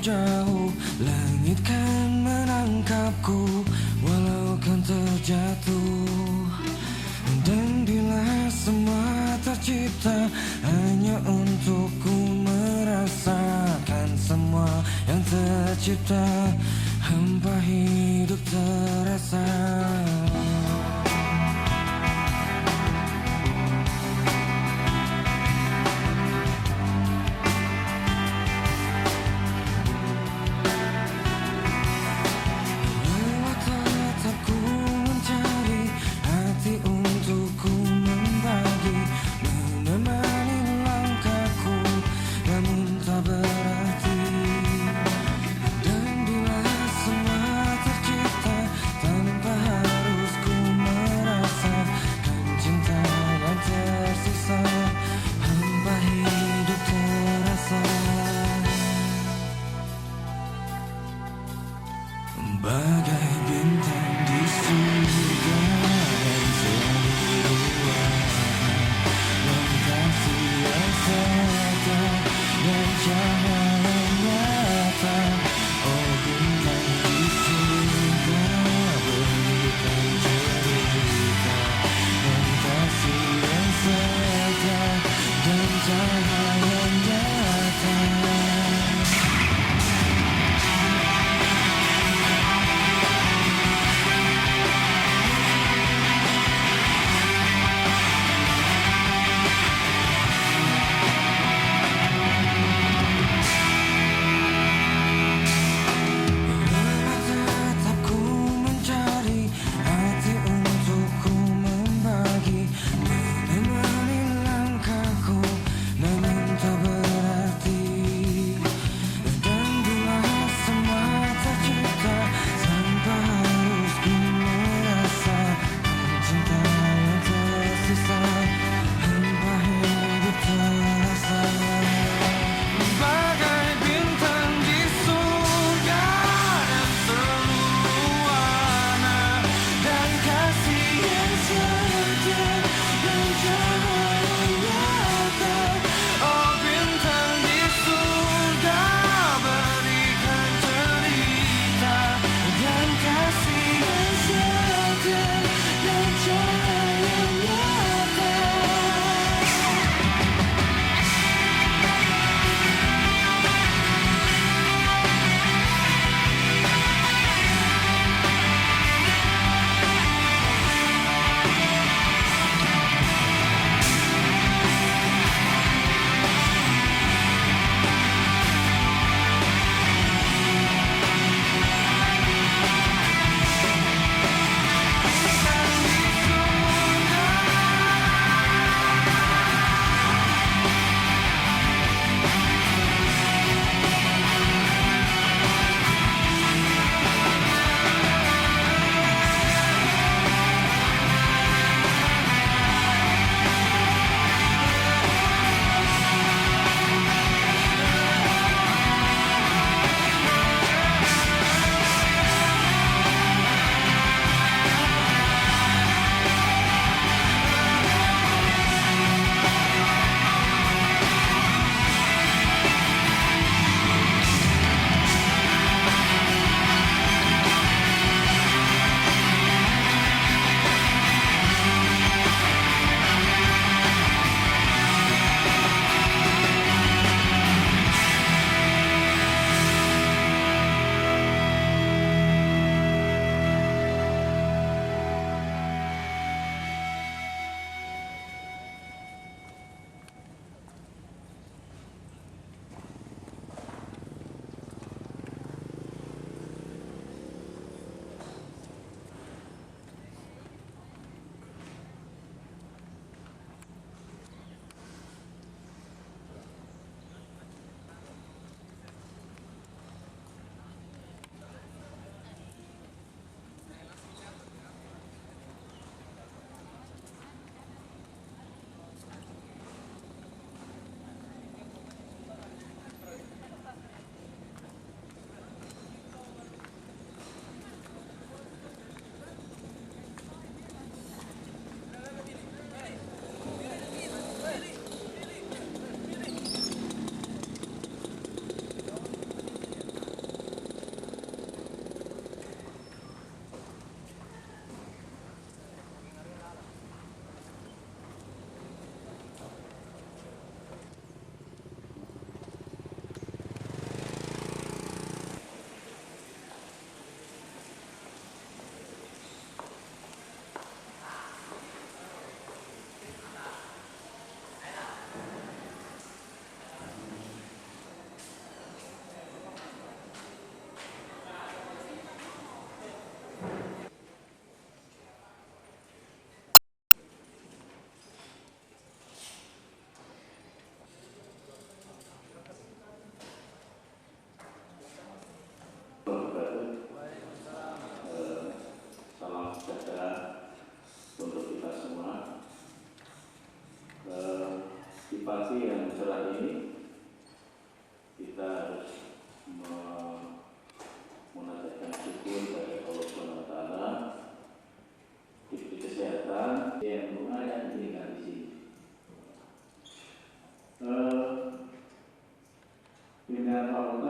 jauh, langit kan menangkapku walau kan terjatuh. Dan bila semua tercipta hanya untukku merasakan semua yang tercipta, hampa hidup terasa. Bagai bintang di surga yang selalu ruang, lokasi yang setia dan cahaya nyata. Oh bintang di surga, berikan cerita dan kasih yang setia dan cahaya nyata.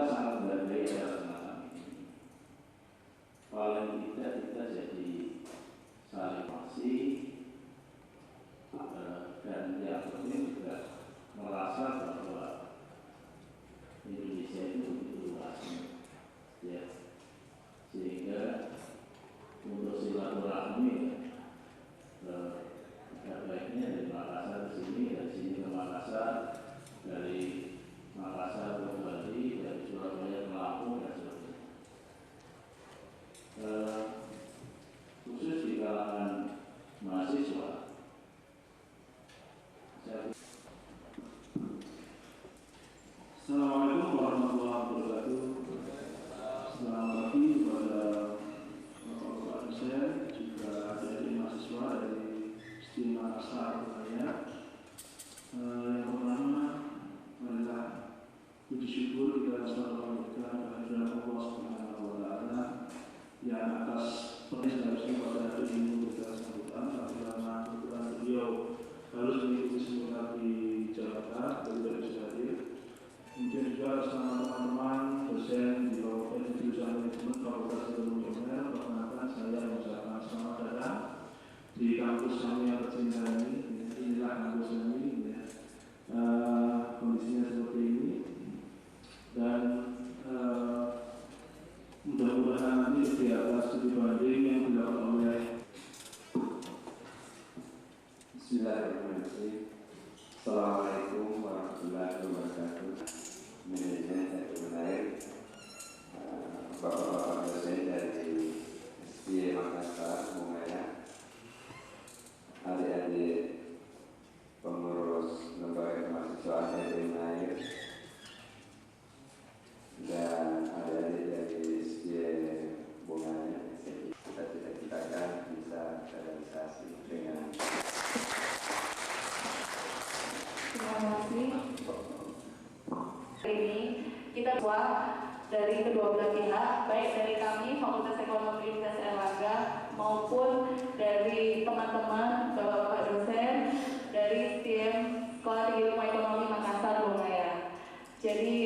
Alhamdulillah sangat menghargai acara semacam ini. Paling tidak kita jadi saling masih dan yang penting juga merasa bahwa Indonesia itu begitu luas, ya, sehingga untuk silaturahmi tidak baiknya dari Makassar ke sini, dari sini ke Makassar, dari Makassar ke Bali, dari Surabaya ke Lampung dan sebagainya. Khusus di kalangan mahasiswa, Assalamualaikum warahmatullahi wabarakatuh. Selamat pagi kepada Bapak dosen, juga dari mahasiswa dari STIM Makassar Budaya. Yang pertama adalah puji syukur kita selalu panjatkan kehadiran Allah Subhanahu wa Ta'ala yang atas perintah pada hari ini kita sambutan karena kebetulan beliau harus mengikuti seminar di Jakarta dan tidak bisa hadir. Kemudian juga bersama teman-teman dosen di jurusan manajemen Fakultas Ekonomi UNER, perkenalkan saya mengucapkan selamat datang di kampus kami yang tercinta ini. Inilah kampus kami, ya. Kondisinya seperti ini dan mudah-mudahan nanti di atas studi banding yang dilakukan oleh Bismillahirrahmanirrahim. Assalamualaikum warahmatullahi wabarakatuh. Manajemen Ekonomi, Bapak-bapak dosen dari STIM Makassar, Bungaya, adik-adik pengurus lembaga kemahasiswaan FMI, dan adik-adik dari STIM Bungaya. Kita cita-citakan bisa realisasi dengan. Terima kasih. Hari ini kita dari kedua belah pihak, baik dari kami Fakultas Ekonomi Universitas Erlangga maupun dari teman-teman bapak-bapak dosen dari STIM Sekolah Tinggi Ilmu Ekonomi Makassar Bungaya. Jadi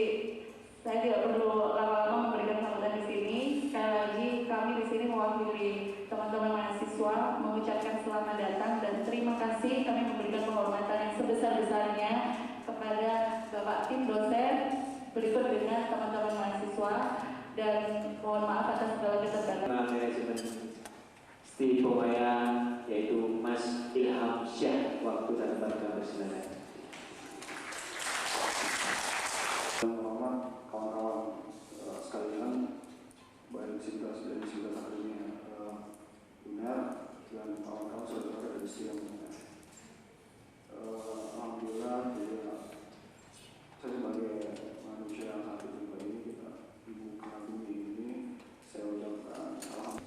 saya tidak perlu lama-lama memberikan sambutan di sini. Sekali lagi kami di sini mewakili teman-teman mahasiswa mengucapkan selamat datang dan terima kasih. Kami memberikan penghormatan yang sebesar-besarnya kepada Bapak tim dosen, berikut dengan teman-teman mahasiswa, dan mohon maaf atas segala keterbatasan. Manajemen STIM Bungaya yaitu Mas Ilham Syah, waktu dan tempat bersilakan. Selamat kawan-kawan sekalian, baik disabilitas dan disabilitas akademi UNER dan kawan-kawan saudara dari STIM. Alhamdulillah, saya sebagai manusia yang sangat berterima ini kita di muka bumi ini, saya ucapkan alhamdulillah.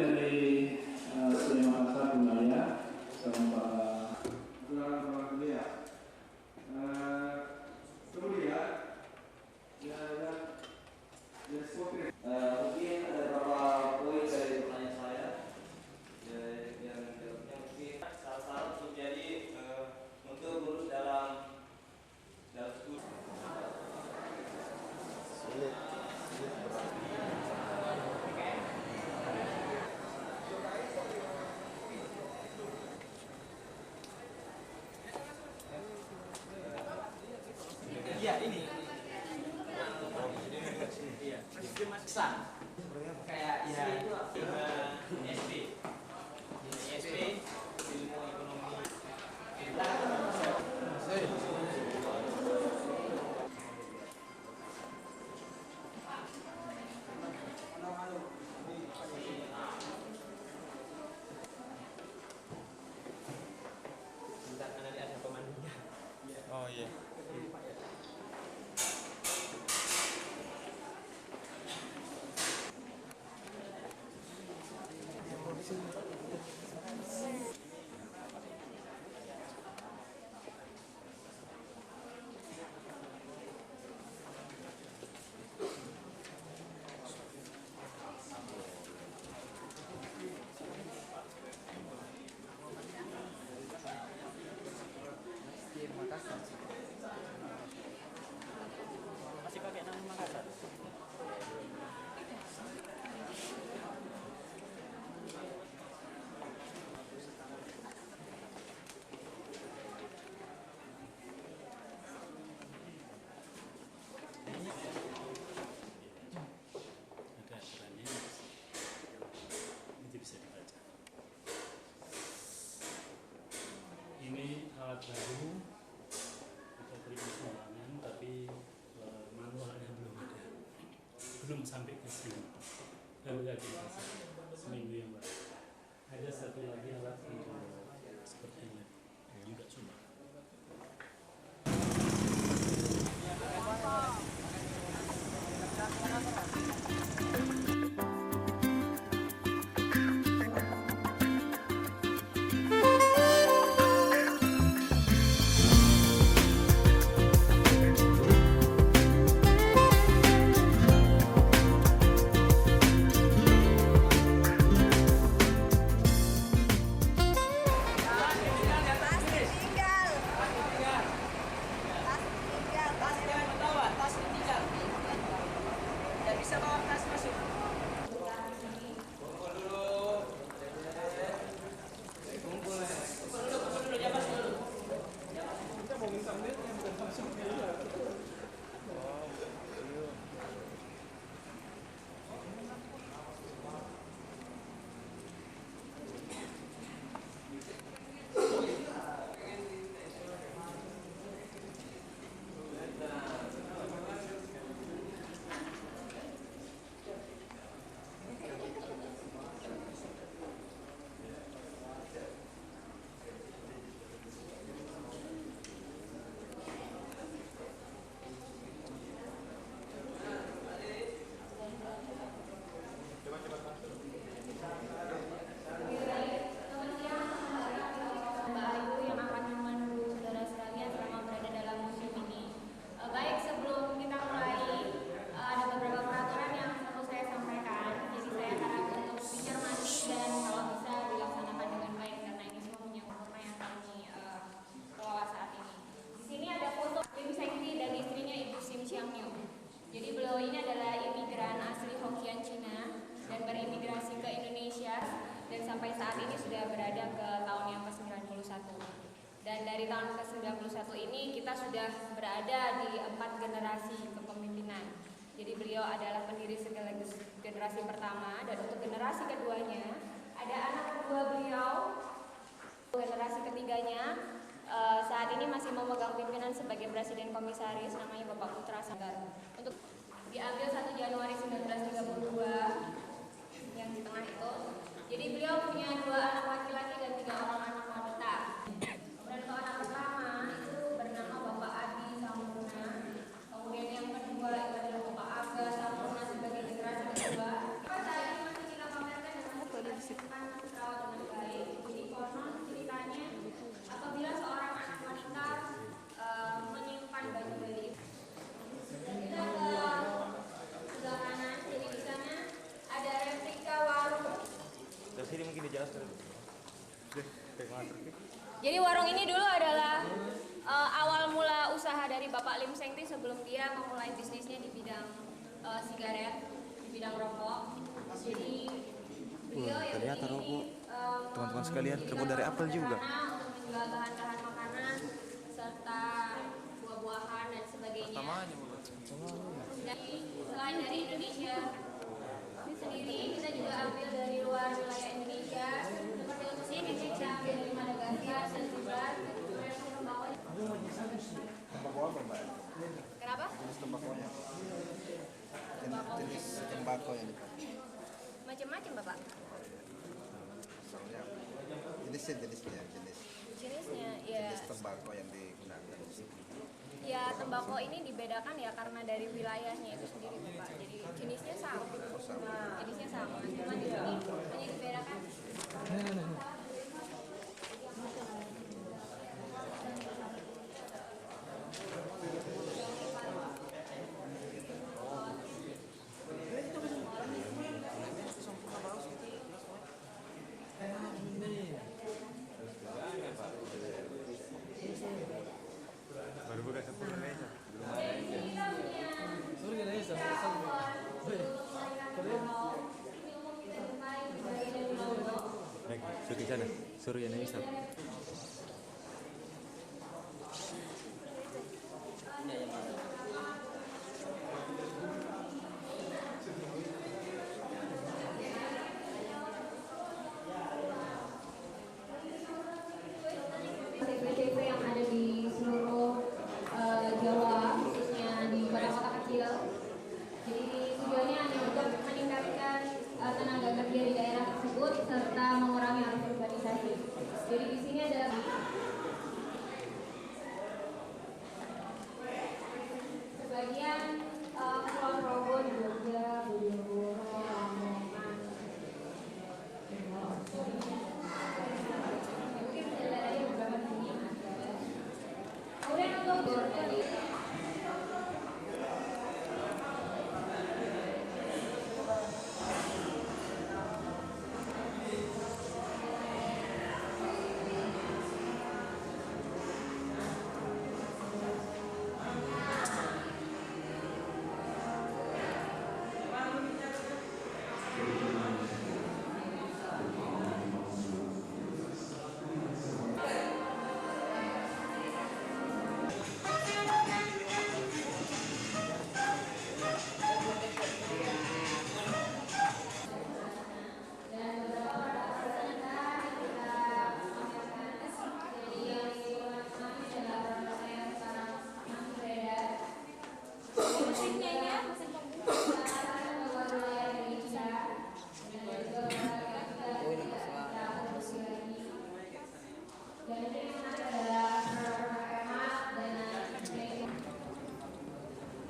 Dari STIM Makassar Bungaya sama mungkin ada beberapa poin dari pertanyaan saya yang jawabnya mungkin salah satu jadi untuk lulus dalam studi. Iya ini. Iya, Mas San. Kayak ya itu SD. SD ilmu ekonomi. Bentar, karena ada pemandunya. Oh iya. Masih pakai nama Makassar. Ada aturannya, nanti bisa dibaca. Ini alat baru, kita terima sumbangan, tapi manualnya belum ada, belum sampai ke sini, baru lagi seminggu yang lalu. Ada satu lagi alat untuk seperti ini, juga sumbangan. Jadi beliau ini adalah imigran asli Hokkien Cina dan berimigrasi ke Indonesia dan sampai saat ini sudah berada ke tahun yang ke-91. Dan dari tahun ke-91 ini kita sudah berada di 4 generasi kepemimpinan. Jadi beliau adalah pendiri sekaligus generasi pertama, dan untuk generasi keduanya ada anak kedua beliau. Generasi ketiganya saat ini masih memegang pimpinan sebagai presiden komisaris, namanya Bapak Putra Sanggar. Untuk diambil 1 Januari 1932 yang di tengah itu. Jadi beliau punya 2 anak laki-laki dan 3 orang anak wanita. Dan untuk anak pertama itu bernama Bapak Adi Sampurna. Kemudian yang kedua itu adalah Bapak Aga Sampurna sebagai generasi kedua. Saat ini masih kita pamerkan dengan kehidupan terawat dengan baik. Jadi konon ceritanya apabila seorang anak wanita menyimpan baju bayi, dan kita ke sebelah kanan, jadi di sana ada replika warung. Dari sini mungkin dijelaskan. Jadi warung ini dulu adalah awal mula usaha dari Bapak Lim Seng Ti sebelum dia memulai bisnisnya di bidang sigaret, di bidang rokok. Jadi beliau yang ternyata ini rokok, teman-teman sekalian, terbuat dari apel juga. Untuk menjual bahan-bahan makanan serta buah-buahan dan sebagainya. Jadi selain dari Indonesia sendiri, kita juga ambil dari luar wilayah Indonesia. Seperti untuk sini kita ambil dari Madagaskar, Zanzibar. Kenapa? Jenis tembakonya. Jenis tembakau yang dipakai. Macam-macam, Bapak. Soalnya jenisnya Ya. jenis tembakau yang digunakan di sini. Ya, tembakau ini dibedakan ya karena dari wilayahnya itu sendiri, Bapak. Jadi jenisnya sama. Jenisnya sama. Cuma di sini hanya dibedakan. di sana. Suruh yang bisa. CV yang ada di seluruh Jawa, khususnya di kota-kota kecil. Jadi tujuannya hanya untuk meningkatkan tenaga kerja di daerah tersebut serta mengurangi arus urbanisasi. Jadi di sini ada sebagian Kulon Progo, Jogja, Bojonegoro, Lamongan. Mungkin daerahnya beberapa di sini ada. Kemudian untuk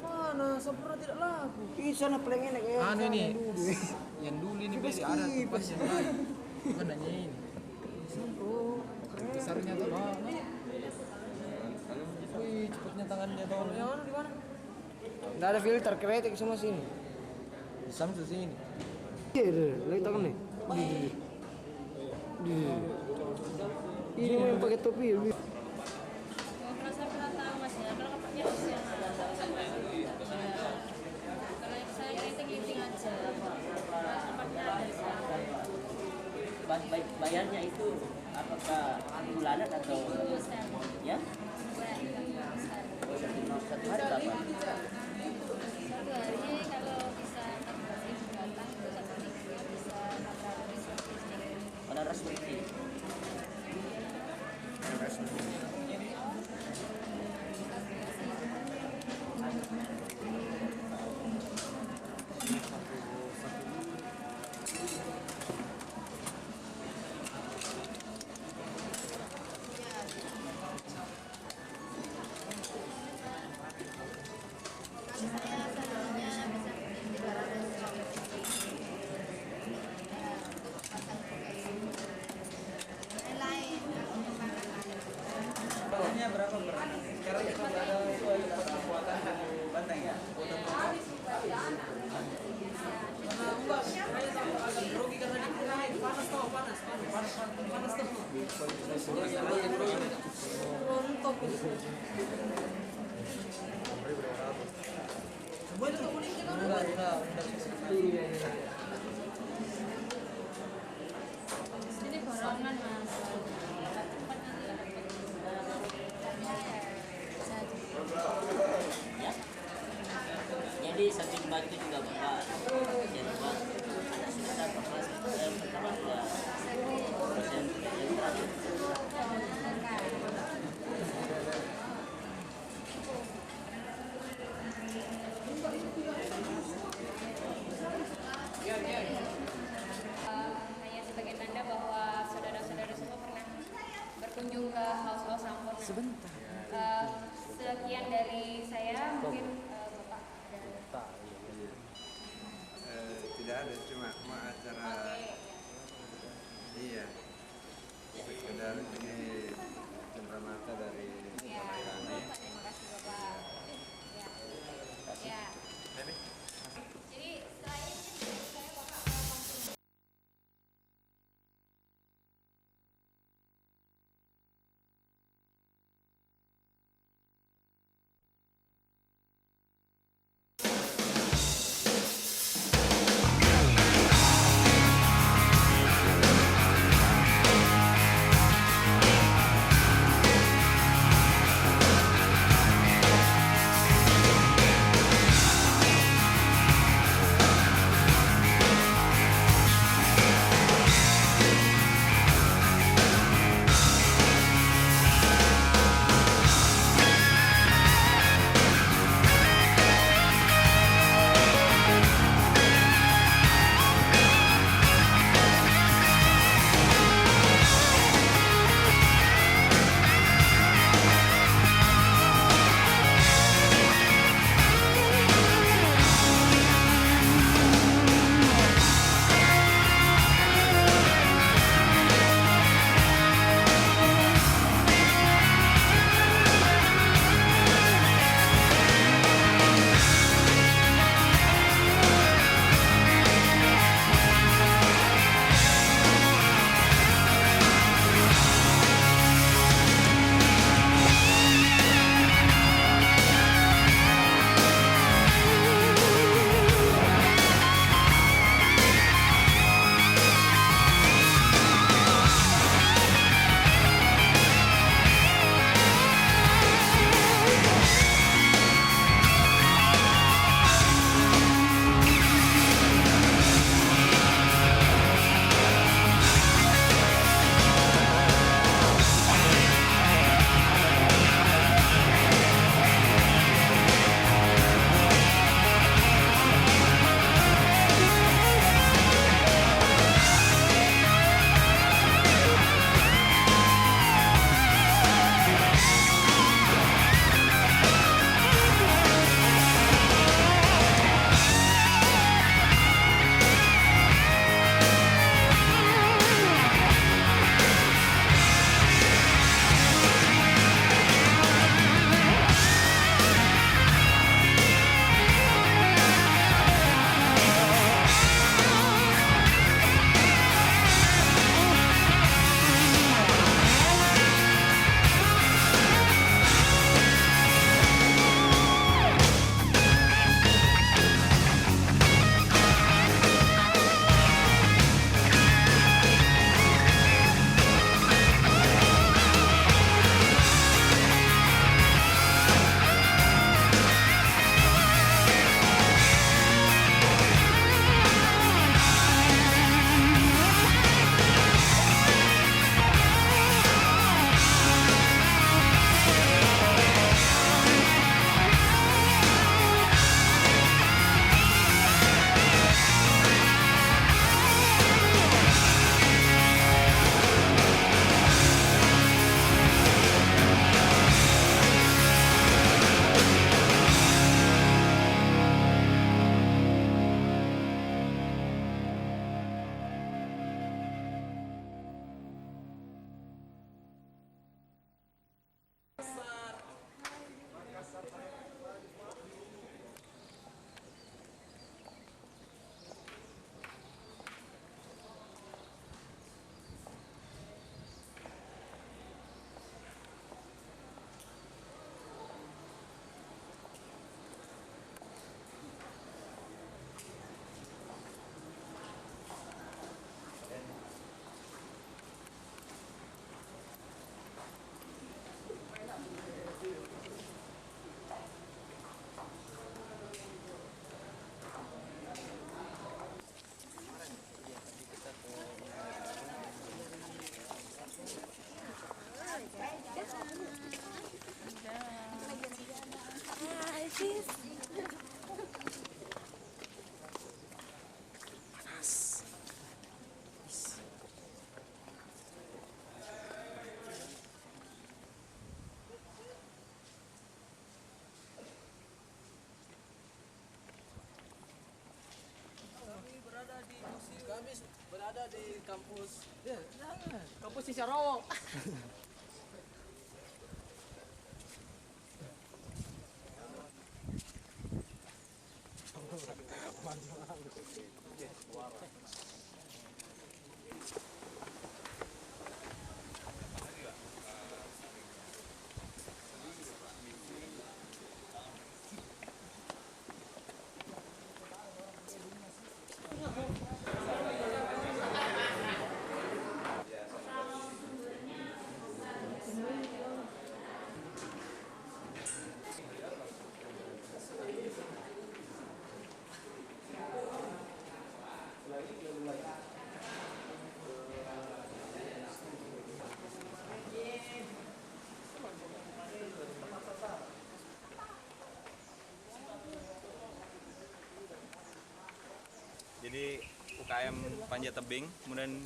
Mana sempurna tidak laku. Ih, sana paling enak ya. Anu ini, yang dulu ini beli ada tempatnya lain. Bukan hanya ini. Besarnya tuh mana? Wih, cepatnya tangannya tuh. Yang mana di mana? Enggak ada filter kreatif semua sini. Di Samsul sini. Iya, lihat tangan nih. Ini yang pakai topi. Bayarnya itu apakah bulanan atau ya? Satu hari berapa? satu harinya kalau bisa 14.000 batang itu satu minggunya bisa 400 ribu. Harganya berapa? Sekarang itu ada kekuatan banteng ya? Grogi karena di panas tuh, panas tuh. Rontok. Semua itu kuning kan? Udah. Ini borongan mas. Ya. Jadi samping batu juga bapak. Ada sudah dapat kelas yang pertama sudah persen yang terakhir. Hanya sebagai tanda bahwa saudara-saudara semua pernah berkunjung ke Haus Sampurna. Sebentar. Sekian dari saya, mungkin Bapak ada. Tidak ada, cuma acara. Iya. Sekedar ini cenderamata dari Ya, terima kasih Bapak. Ya. Jadi setelah ini saya Bapak di kampus. Ya, jangan. Kampus di Sarawak. Jadi UKM Panjat Tebing, kemudian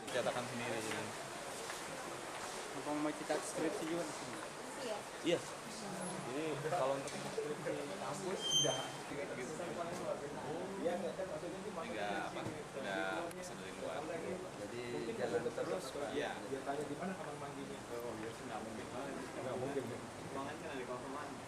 cetakan sendiri. Abang mau cetak skripsi juga di sini? Iya. Jadi kalau untuk skripsi kampus sudah tiga apa? Sudah pesan dari luar. Jadi jalan terus. Iya. Dia tanya di mana kamar mandinya? Oh, ya sih nggak mungkin. Nggak mungkin. Ruangan kan ada kamar mandi.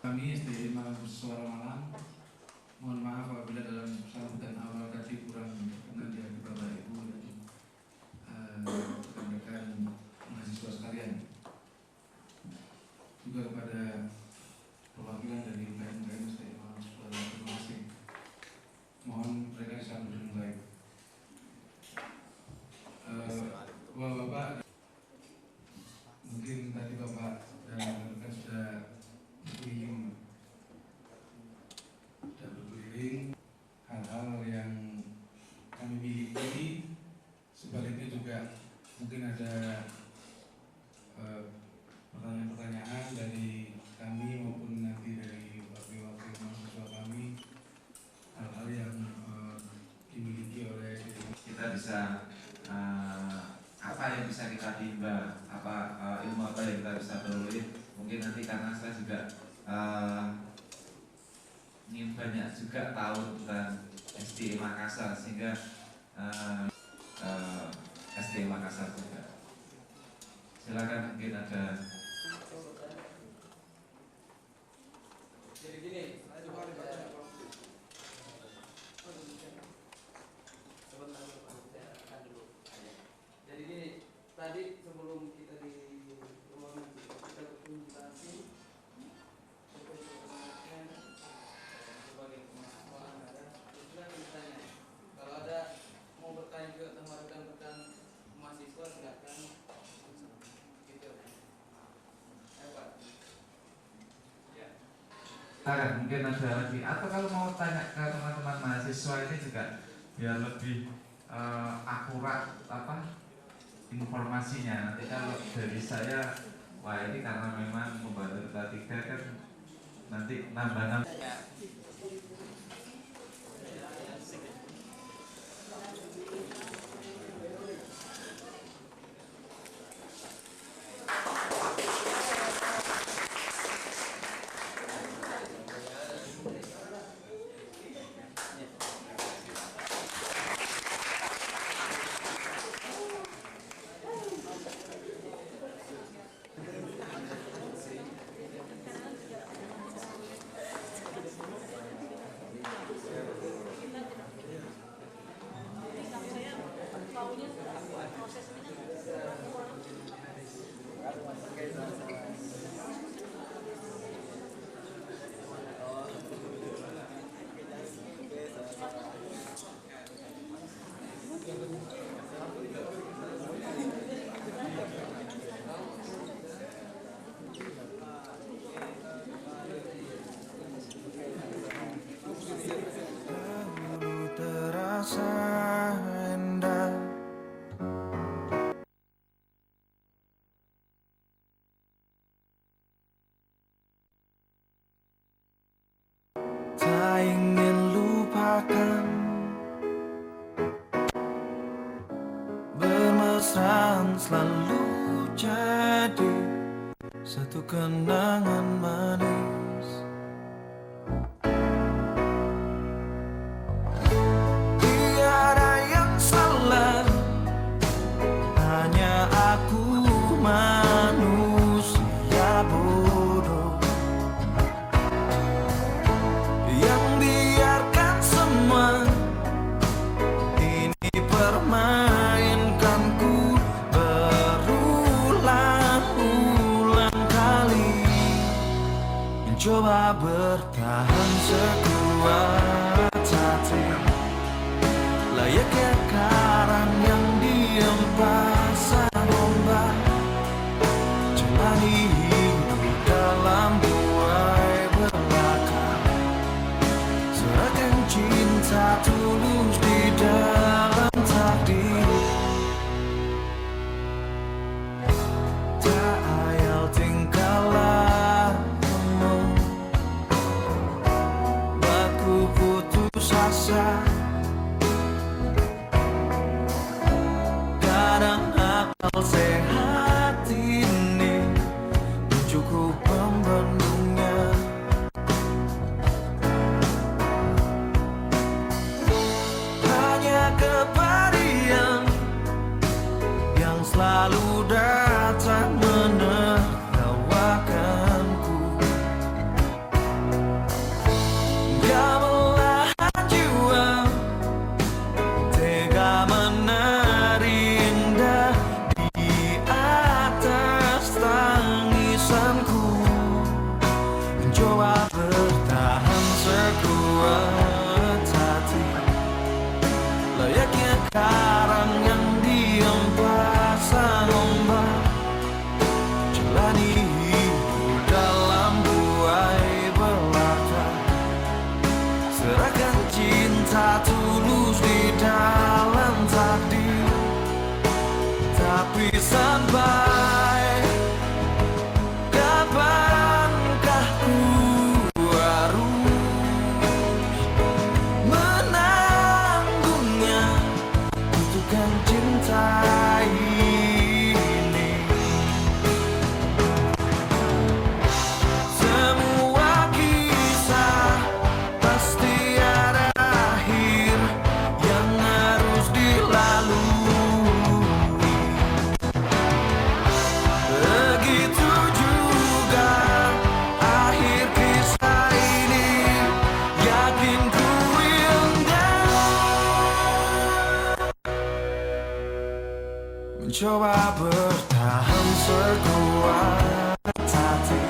Kami SDM Suara Malang, mohon maaf apabila dalam sambutan awal tadi kurang berkenan di hati Bapak Ibu dan rekan-rekan mahasiswa sekalian, juga kepada perwakilan dari UKM SDM Suara masing-masing. Mohon mereka disambut dengan baik. Bapak, mungkin tadi Bapak dan rekan sudah berkeliling hal-hal yang kami miliki. Sebaliknya juga mungkin ada pertanyaan-pertanyaan dari kami maupun nanti dari wakil-wakil mahasiswa kami, hal-hal yang dimiliki oleh kita bisa apa yang bisa kita timba, ilmu apa yang kita bisa peroleh. Mungkin nanti karena saya juga ingin banyak juga tahu tentang SDM Makassar, sehingga SDM Makassar juga. Silakan, mungkin ada. Jadi gini, jadi gini, tadi sebelum kita di ruangan kita berkonsultasi sebagai mahasiswa ada, sudah ditanya. Kalau ada mau bertanya juga sama rekan-rekan mahasiswa silakan. Gitu. Pak. Ya. Mungkin ada lagi. Atau kalau mau tanya ke teman-teman mahasiswa ini juga biar lebih akurat informasinya. Nanti kalau dari saya, wah ini karena memang membantu kita tiga kan nanti nambah-nambah. Terasa indah, tak ingin lupakan, bermesraan selalu jadi satu kenangan manis. Tiada yang salah, hanya aku manusia bodoh yang biarkan semua ini permainkanku berulang-ulang kali, mencoba bertahan sekuat hati, layaknya karang yang diam pasang ombak, jalani hidup dalam buai belaka, serahkan cinta tulus di dalam takdir. Tak ayal tingkah lakumu, buatku putus asa. Kadang akal sehat ini cukup pembendungnya. Hanya kepadian yang selalu datang menertawakanku, gamelan jiwa tega menari indah di atas tangisanku, mencoba bertahan sekuat hati, layaknya karang yang diam pasang ombak, jalani hidup dalam buai belaka, serahkan cinta tulus di dalam takdir. Tapi sampai kapankah ku harus menanggungnya, butuhkan cinta ini. Semua kisah pasti ada akhir yang harus dilalui. Begitu juga akhir kisah ini, yakin ku indah, mencoba bertahan sekuat hati,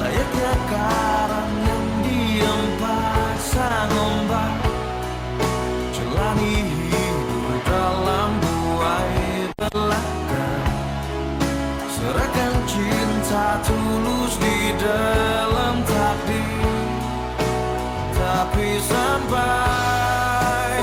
layaknya karang yang diam pasang ombak, jalani hidup dalam buai belaka, serahkan cinta tulus di dalam takdir. Tapi sampai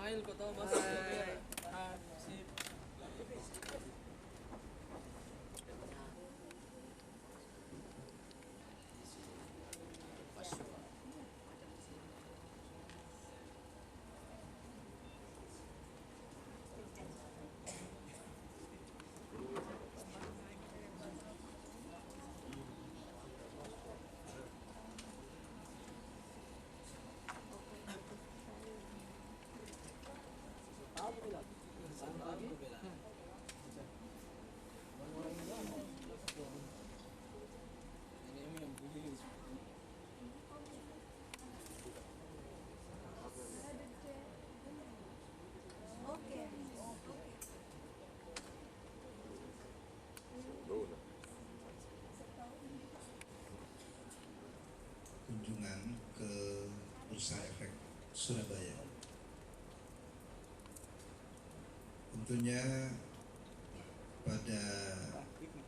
Ismail kok tahu mas. Sip. Kunjungan ke Bursa Efek Surabaya. Tentunya pada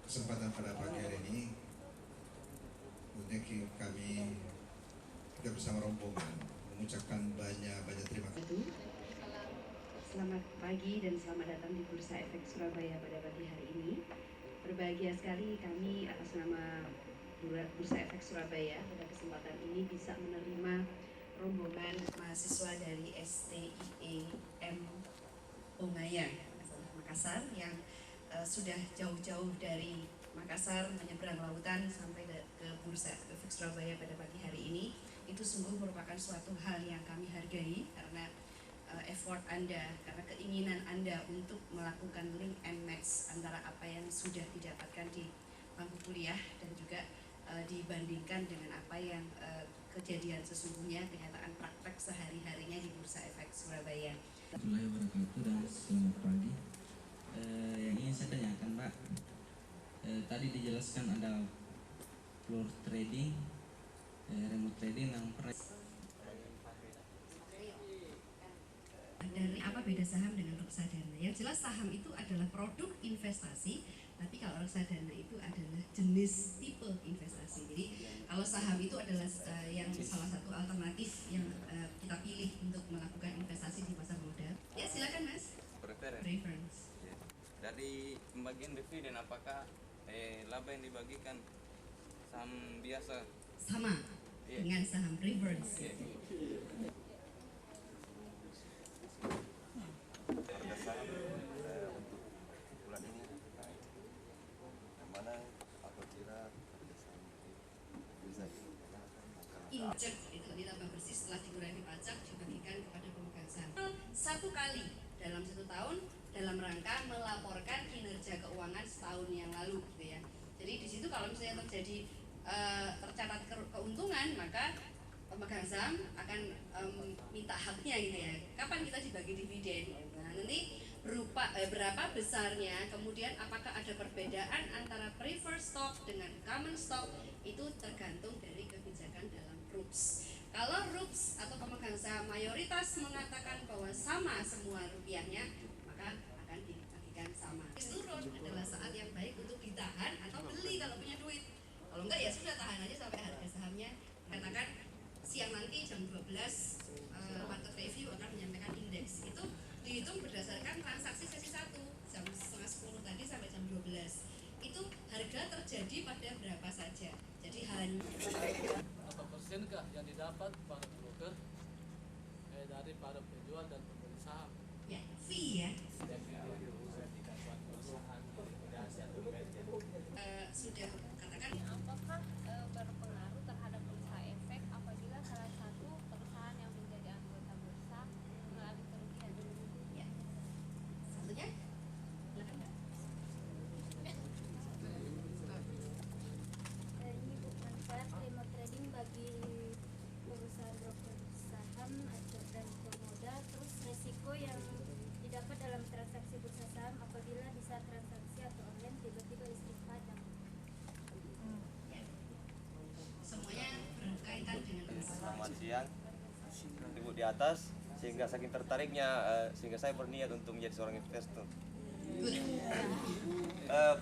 kesempatan pada pagi hari ini, tentunya kita bersama rombongan mengucapkan banyak terima kasih. Selamat pagi dan selamat datang di Bursa Efek Surabaya pada pagi hari ini. Berbahagia sekali kami atas nama Bursa Efek Surabaya pada kesempatan ini bisa menerima rombongan mahasiswa dari STIEM Ongaya Makassar yang sudah jauh-jauh dari Makassar menyeberang lautan sampai ke Bursa Efek Surabaya pada pagi hari ini. Itu sungguh merupakan suatu hal yang kami hargai karena effort Anda, karena keinginan Anda untuk melakukan link and match antara apa yang sudah didapatkan di bangku kuliah dan juga dibandingkan dengan apa yang kejadian sesungguhnya, kenyataan praktek sehari-harinya di Bursa Efek Surabaya. Assalamualaikum wabarakatuh dan selamat pagi. Yang ingin saya tanyakan Pak, tadi dijelaskan ada floor trading, remote trading yang dari apa beda saham dengan reksadana? Yang jelas saham itu adalah produk investasi, tapi kalau reksadana itu adalah jenis tipe investasi. Jadi kalau saham itu adalah yang salah satu alternatif yang kita pilih untuk melakukan investasi di pasar modal. Ya silakan Mas. Preference. Ya. Dari pembagian dividen apakah laba yang dibagikan saham biasa? Sama dengan saham preference. Harga saham untuk bulan ini yang mana apabila harga saham bisa Injek itu ditambah bersih setelah dikurangi pajak dibagikan kepada pemegang saham 1 kali dalam 1 tahun dalam rangka melaporkan kinerja keuangan setahun yang lalu gitu ya. Jadi di situ kalau misalnya terjadi tercatat keuntungan maka pemegang saham akan minta haknya gitu ya. Kapan kita dibagi dividen? Nah, nanti berapa besarnya, kemudian apakah ada perbedaan antara preferred stock dengan common stock itu tergantung dari kebijakan dalam RUPS. Kalau RUPS atau pemegang saham mayoritas mengatakan bahwa sama semua rupiahnya, maka akan dibagikan sama. Turun adalah saat yang baik untuk ditahan atau beli kalau punya duit. Kalau enggak ya sudah tahan aja sampai harga sahamnya katakan siang nanti jam 12 market review akan menyampaikan indeks. Itu dihitung berdasarkan transaksi sesi 1 jam setengah 10 tadi sampai jam 12. Itu harga terjadi pada berapa saja. Jadi hanya apa persenkah yang didapat para broker dari para penjual dan pembeli saham? Ya, fee ya. Sudah katakan apakah berpengaruh terhadap bursa efek apabila salah satu perusahaan yang menjadi anggota bursa mengalami kerugian? Ya. Satunya? Ini bermanfaat remote trading bagi perusahaan broker saham dan pemodal. Terus resiko yang didapat dalam transaksi bursa saham apabila di saat transaksi atau online tiba-tiba istri padam. Semuanya berkaitan dengan selamat siang ibu di atas sehingga saking tertariknya sehingga saya berniat untuk menjadi seorang investor.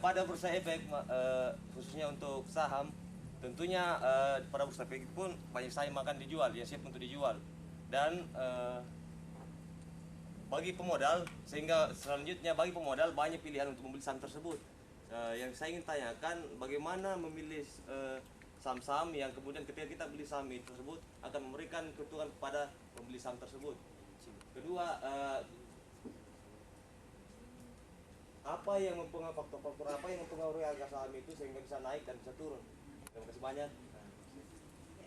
Pada bursa efek khususnya untuk saham tentunya pada bursa efek pun banyak saham akan dijual yang siap untuk dijual dan bagi pemodal, sehingga selanjutnya bagi pemodal banyak pilihan untuk membeli saham tersebut. Yang saya ingin tanyakan, bagaimana memilih saham-saham yang kemudian ketika kita beli saham tersebut akan memberikan keuntungan kepada pembeli saham tersebut. Kedua, apa yang mempengaruhi faktor-faktor apa yang mempengaruhi harga saham itu sehingga bisa naik dan bisa turun? Terima kasih banyak.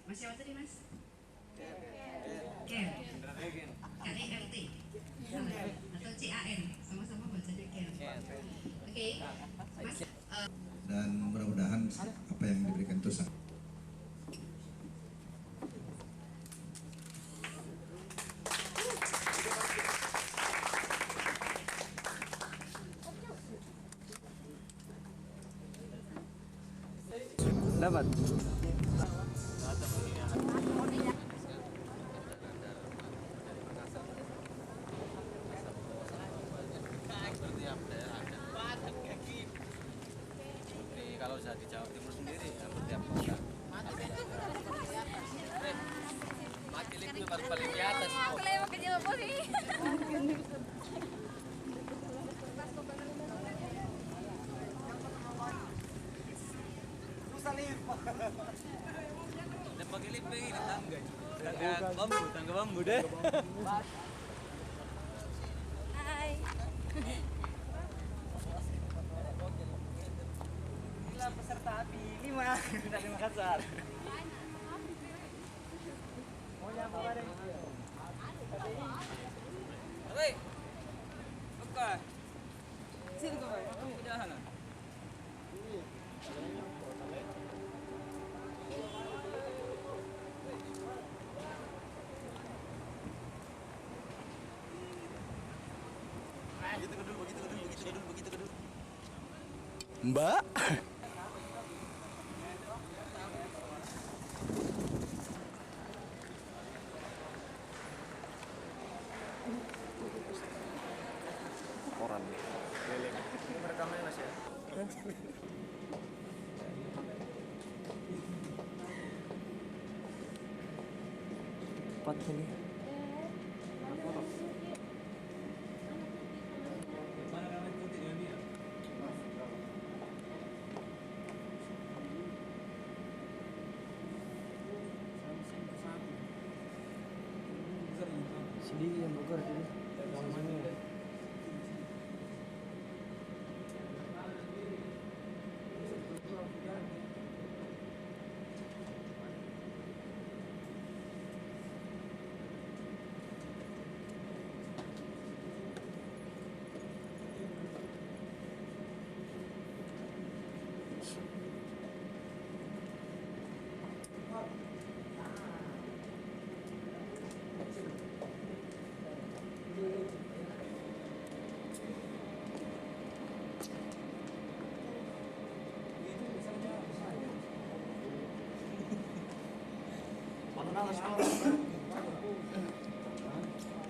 Masih apa tadi Mas? KERT atau CAN, sama-sama bacanya CAN. Oke, Mas. Dan mudah-mudahan apa yang diberikan itu sangat. Dapat. Kalau saya di Jawa Timur sendiri hampir tiap kota. Makil itu paling di atas. Kalau ke Jawa sih. Dan pakai lipeng ini tangga bambu deh. Hai. Inilah peserta api 5 dari Makassar. Mau nyapa bareng? Hei, buka. Sini kau, udah hana. Begitu kedul. Mbak. Koran. Rekamannya Mas ya. Cepat ini. Sedih yang Bogor ini. Yang mana ya?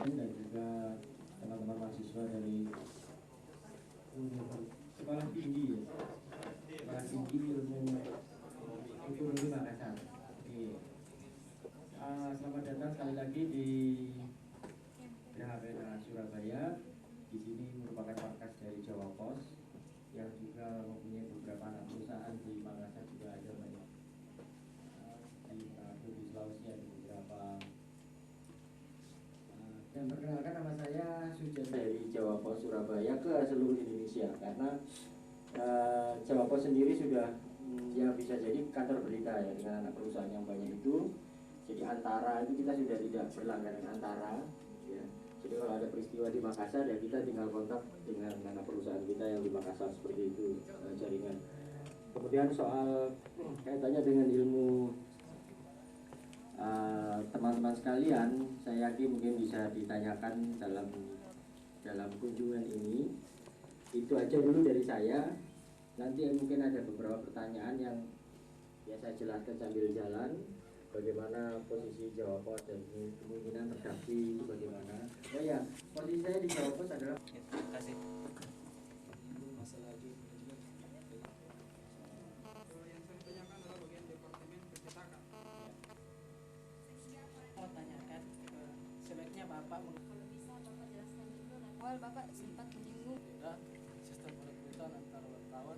Dan juga teman-teman mahasiswa dari sekolah tinggi ya, sekolah tinggi ilmu ekonomi Makassar. Selamat datang sekali lagi di GHBNA Surabaya. Di sini merupakan markas dari Jawa Pos yang juga mempunyai beberapa anak perusahaan di Makassar, juga ada banyak di Manado, di Sulawesi ada beberapa. Dan perkenalkan, nama saya Sujan dari Jawa Pos Surabaya ke seluruh Indonesia, karena Jawa Pos sendiri sudah ya bisa jadi kantor berita ya, dengan anak perusahaan yang banyak itu. Jadi antara itu kita sudah tidak berlangganan antara ya. Jadi kalau ada peristiwa di Makassar ya kita tinggal kontak dengan anak perusahaan kita yang di Makassar, seperti itu jaringan. Kemudian soal kaitannya dengan ilmu teman-teman sekalian, saya yakin mungkin bisa ditanyakan dalam kunjungan ini. Itu aja dulu dari saya. Nanti mungkin ada beberapa pertanyaan yang ya saya jelaskan sambil jalan. Bagaimana posisi Jawa Pos dan kemungkinan redaksi itu bagaimana? Oh ya, posisi saya di Jawa Pos adalah. Terima kasih. Mau tanyakan sebaiknya Bapak kalau bisa Bapak jelaskan juga awal Bapak sempat menyinggung sistem perekrutan antar wartawan.